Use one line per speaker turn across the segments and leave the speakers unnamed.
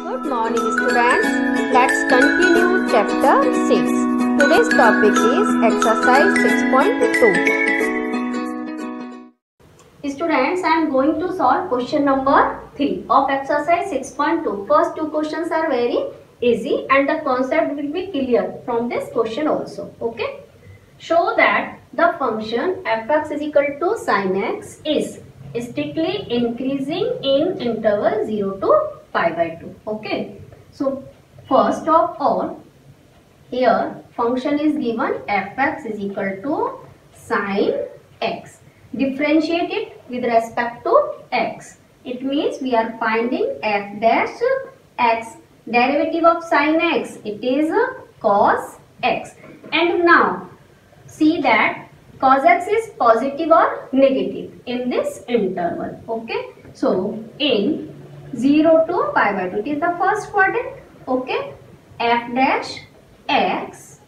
Good morning students. Let's continue chapter 6. Today's topic is exercise 6.2. Students, I am going to solve question number 3 of exercise 6.2. First two questions are very easy and the concept will be clear from this question also. Okay. Show that the function fx is equal to sin x is strictly increasing in interval 0 to pi by 2. Okay. So first of all, here function is given fx is equal to sin x. Differentiate it with respect to x. It means we are finding f dash x. Derivative of sin x, it is cos x. And now see that cos x is positive or negative in this interval. Okay. So in 0 to pi by 2, it is the first quadrant. Okay. F dash x,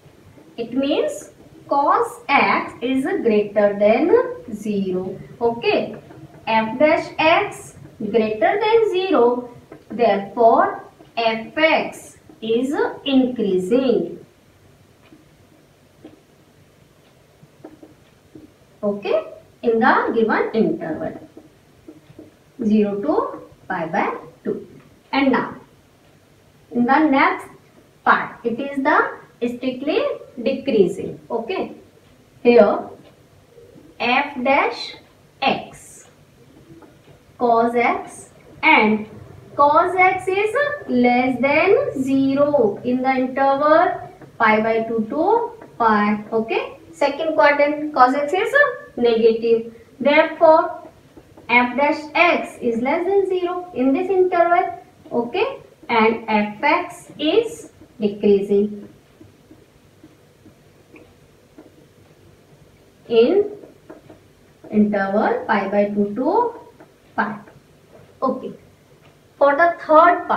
it means cos x is greater than 0. Okay. F dash x greater than 0. Therefore fx is increasing. Okay, in the given interval 0 to pi by 2. And now in the next part, it is the strictly decreasing. Okay, here f dash x cos x, and cos x is less than 0 in the interval pi by 2 to pi. Okay. Second quadrant, cos x is negative. Therefore, f dash x is less than 0 in this interval. Okay. And fx is decreasing in interval pi by 2 to pi. Okay. For the third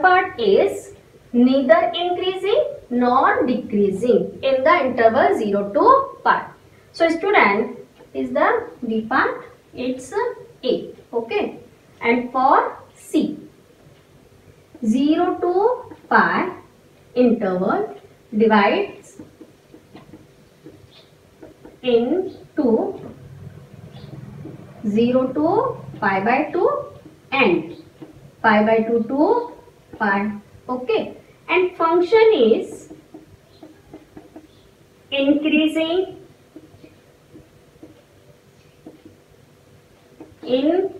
part is neither increasing nor decreasing in the interval 0 to pi. So student, is the B part, it's A. Okay. And for C, 0 to pi interval divides into 0 to pi by 2 and pi by 2 to pi. Okay. And function is increasing in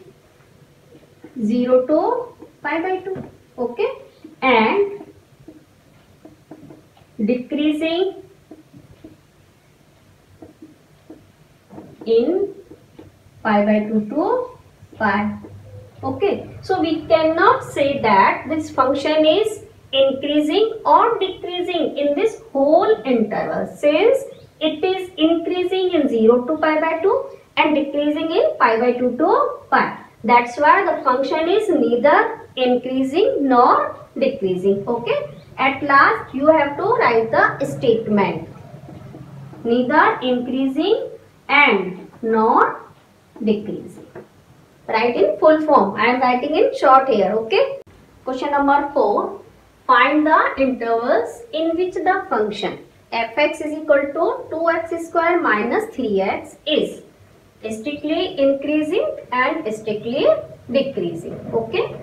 0 to pi by 2. Okay. And decreasing in pi by 2 to pi. Okay. So we cannot say that this function is increasing or decreasing in this whole interval, since it is increasing in 0 to pi by 2 and decreasing in pi by 2 to pi. That's why the function is neither increasing nor decreasing. Okay. At last you have to write the statement. Neither increasing and nor decreasing. Write in full form. I am writing in short here. Okay. Question number 4. Find the intervals in which the function fx is equal to 2x square minus 3x is strictly increasing and strictly decreasing. Okay.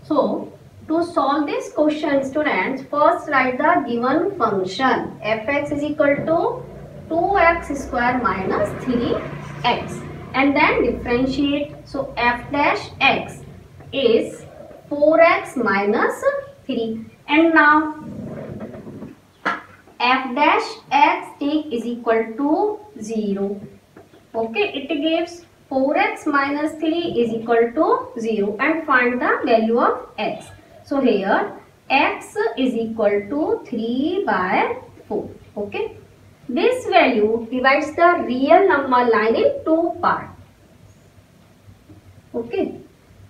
So to solve this question, students, first write the given function fx is equal to 2x square minus 3x and then differentiate. So f dash x is 4x minus 3, and now f dash x take is equal to 0. Okay, it gives 4x minus 3 is equal to 0 and find the value of x. So here x is equal to 3 by 4. Okay, this value divides the real number line in two parts. Okay,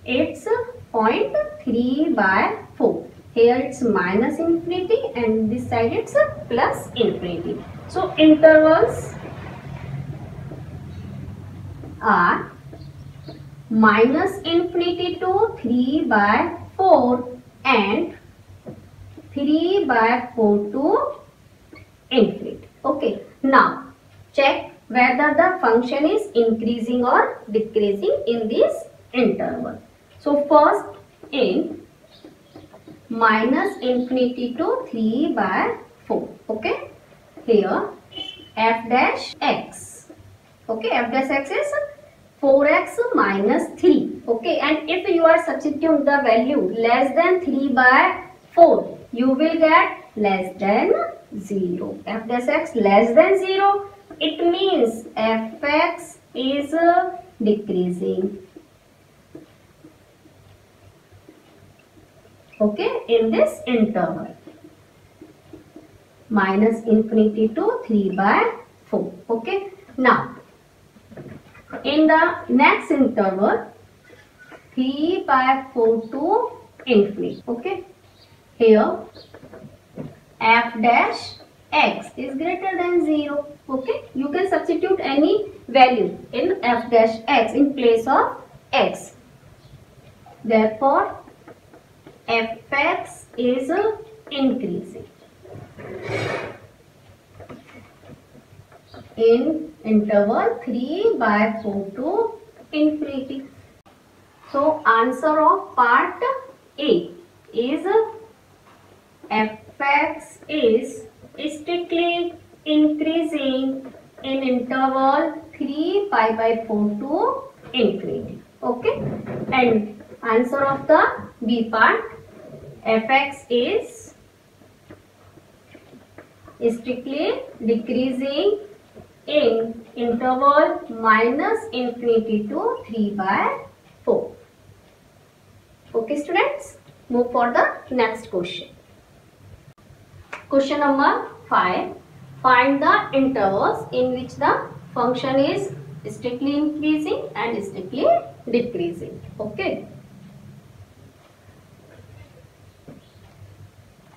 it's 0.3 by 4. Here it's minus infinity and this side it's plus infinity. So intervals are minus infinity to 3 by 4 4 and 3 by 4 to infinity. Okay, now check whether the function is increasing or decreasing in this interval. So first in minus infinity to 3 by 4. Okay, here f dash x. Okay, f dash x is 4x minus 3. Okay, and if you are substituting the value less than 3 by 4, you will get less than 0. F dash x less than 0, it means fx is decreasing. Okay, in this interval minus infinity to 3 by 4. Okay, now in the next interval 3 by 4 to infinity. Okay, here f dash x is greater than 0. Okay, you can substitute any value in f dash x in place of x. Therefore fx is increasing in interval 3 by 4 to infinity. So answer of part A is fx is strictly increasing in interval 3 pi by 4 to infinity. Okay, and answer of the B part, fx is strictly decreasing in interval minus infinity to 3 by 4. Okay students, move for the next question. Question number 5. Find the intervals in which the function is strictly increasing and strictly decreasing. Okay.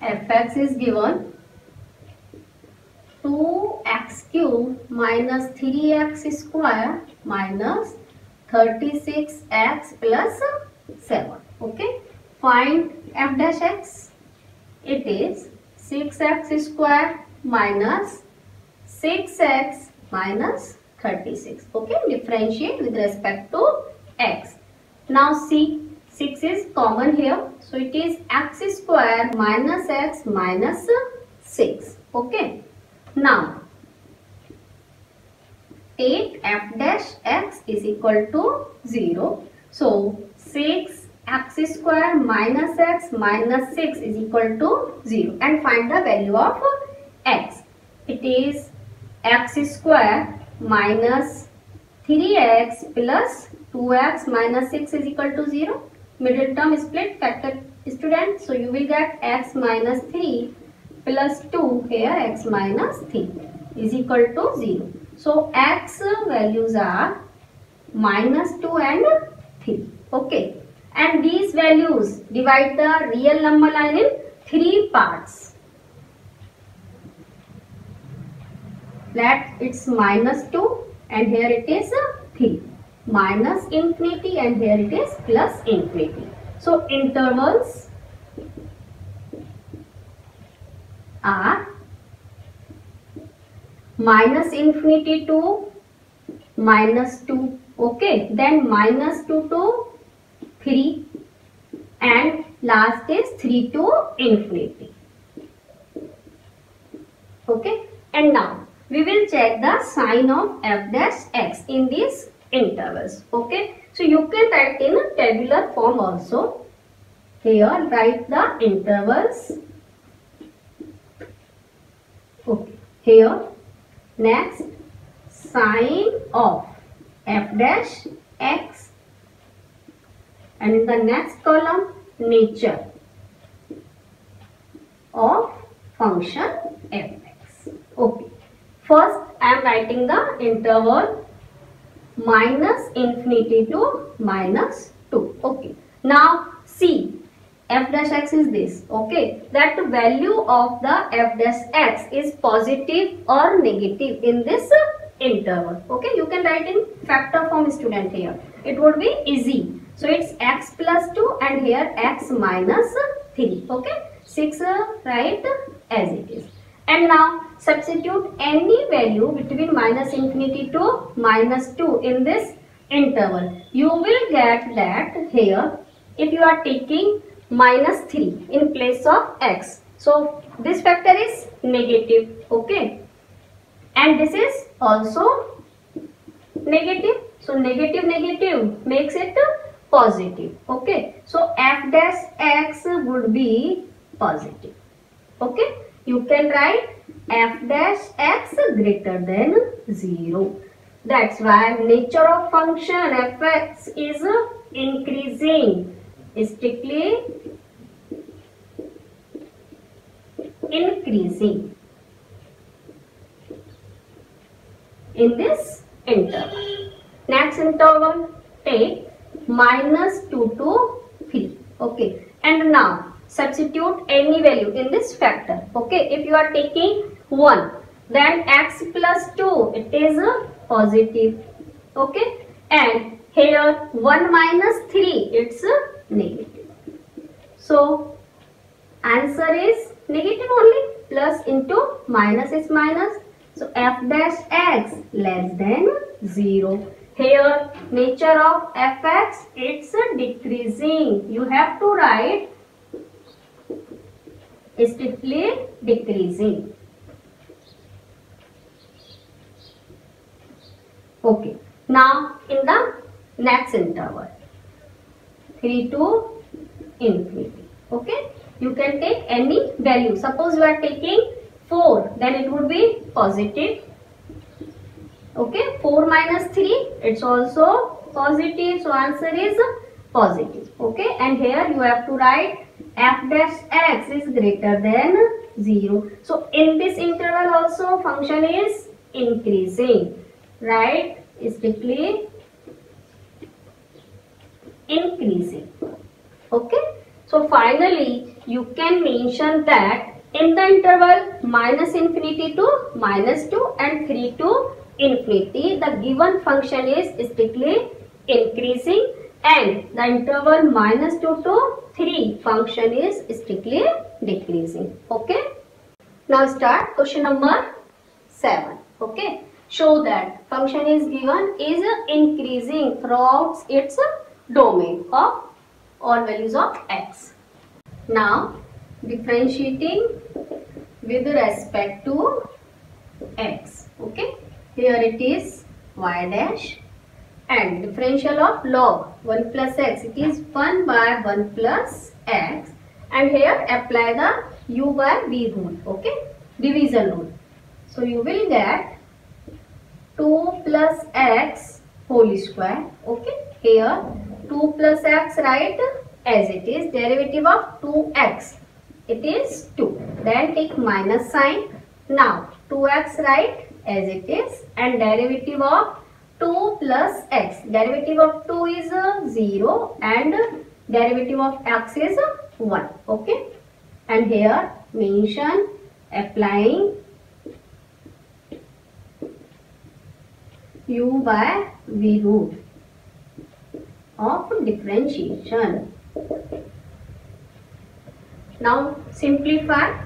Fx is given 2x cube minus 3x square minus 36x plus 7. Okay. Find f dash x. It is 6x square minus 6x minus 36. Okay, differentiate with respect to x. Now see, 6 is common here, so it is x square minus x minus 6. Okay, now take f dash x is equal to 0. So 6 x square minus x minus 6 is equal to 0, and find the value of x. It is x square minus 3x plus 2x minus 6 is equal to 0. Middle term split factor student, so you will get x minus 3 plus 2 here x minus 3 is equal to 0. So x values are minus 2 and 3. Okay. And these values divide the real number line in 3 parts. Let it's minus 2 and here it is 3. Minus infinity and here it is plus infinity. So intervals are minus infinity to minus 2. Okay. Then minus 2 to 3 and last is 3 to infinity. Okay, and now we will check the sign of f dash x in these intervals. Okay, so you can write in a tabular form also. Here write the intervals. Okay, here next sign of f dash x, and in the next column nature of function fx. Okay, first I am writing the interval minus infinity to minus 2. Okay, now see, f dash x is this. Okay, that the value of the f dash x is positive or negative in this interval. Okay, you can write in factor form student here. It would be easy. So it's x plus 2 and here x minus 3. Okay. 6 write as it is. And now substitute any value between minus infinity to minus 2 in this interval. You will get that here if you are taking minus 3 in place of x. So this factor is negative. Okay. And this is also negative. So negative negative makes it positive. Okay. So f dash x would be positive. Okay. You can write f dash x greater than 0. That's why nature of function fx is increasing, strictly increasing in this interval. Next interval, take minus 2 to 3. Okay. And now substitute any value in this factor. Okay. If you are taking 1, then x plus 2, it is a positive. Okay. And here 1 minus 3, it's a negative. So answer is negative only. Plus into minus is minus. So f dash x less than 0. Here nature of fx, it's decreasing. You have to write strictly decreasing. Okay. Now in the next interval, 3 to infinity. Okay. You can take any value. Suppose you are taking 4, then it would be positive. Okay. 4 minus 3, it's also positive. So answer is positive. Okay. And here you have to write f dash x is greater than 0. So in this interval also function is increasing. Right? Strictly increasing. Okay. So finally you can mention that in the interval minus infinity to minus 2 and 3 to infinity, the given function is strictly increasing, and the interval minus 2 to 3 function is strictly decreasing. Okay. Now start question number 7. Okay. Show that function is given is increasing throughout its domain of all values of x. Now differentiating with respect to x. Okay. Here it is y dash, and differential of log 1 plus x, it is 1 by 1 plus x, and here apply the u by v rule. Okay. Division rule. So you will get 2 plus x whole square. Okay. Here 2 plus x write as it is. Derivative of 2x, it is 2. Then take minus sign. Now 2x write as it is, and derivative of 2 plus x. Derivative of 2 is 0 and derivative of x is 1. Okay. And here mention applying u by v rule of differentiation. Now simplify.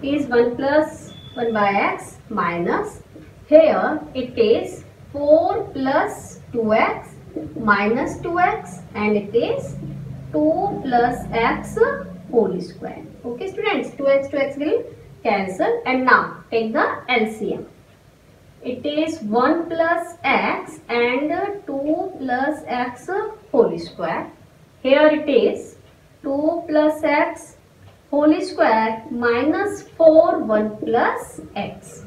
Is 1 plus 1 by x minus, here it is 4 plus 2x minus 2x, and it is 2 plus x whole square. Okay students, 2x will cancel, and now take the LCM. It is 1 plus x and 2 plus x whole square. Here it is 2 plus x whole square minus 4 1 plus x.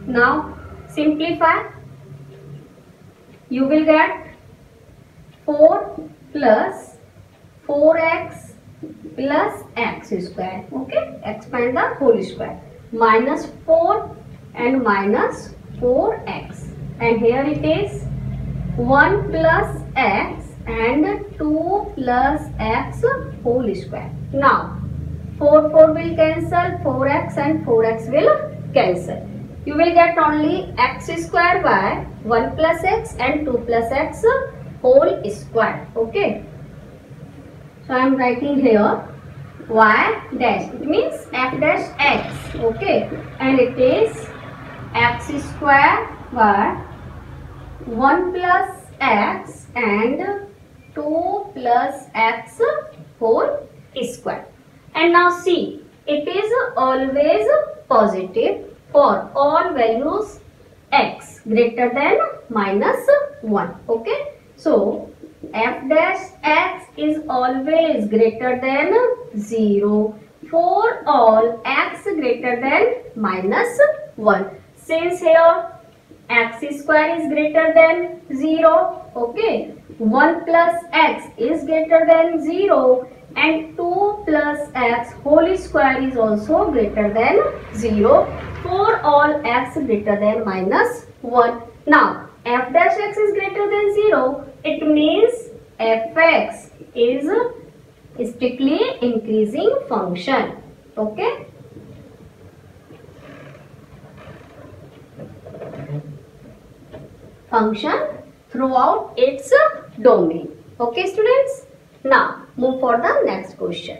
Now simplify. You will get 4 plus 4x plus x square. Okay. Expand the whole square. Minus 4 and minus 4x. And here it is 1 plus x and 2 plus x whole square. Now 4 will cancel, 4x and 4x will cancel. You will get only x square by 1 plus x and 2 plus x whole square. Okay. So I am writing here y dash. It means f dash x. Okay, and it is x square y 1 plus x and 2 plus x whole square. And now see, it is always positive for all values x greater than minus 1. Okay, so f dash x is always greater than 0 for all x greater than minus 1. Since here x square is greater than 0, okay, 1 plus x is greater than 0 and 2 plus x whole square is also greater than 0 for all x greater than minus 1. Now f dash x is greater than 0, it means fx is a strictly increasing function. Okay, function throughout its domain. Okay students, now move for the next question.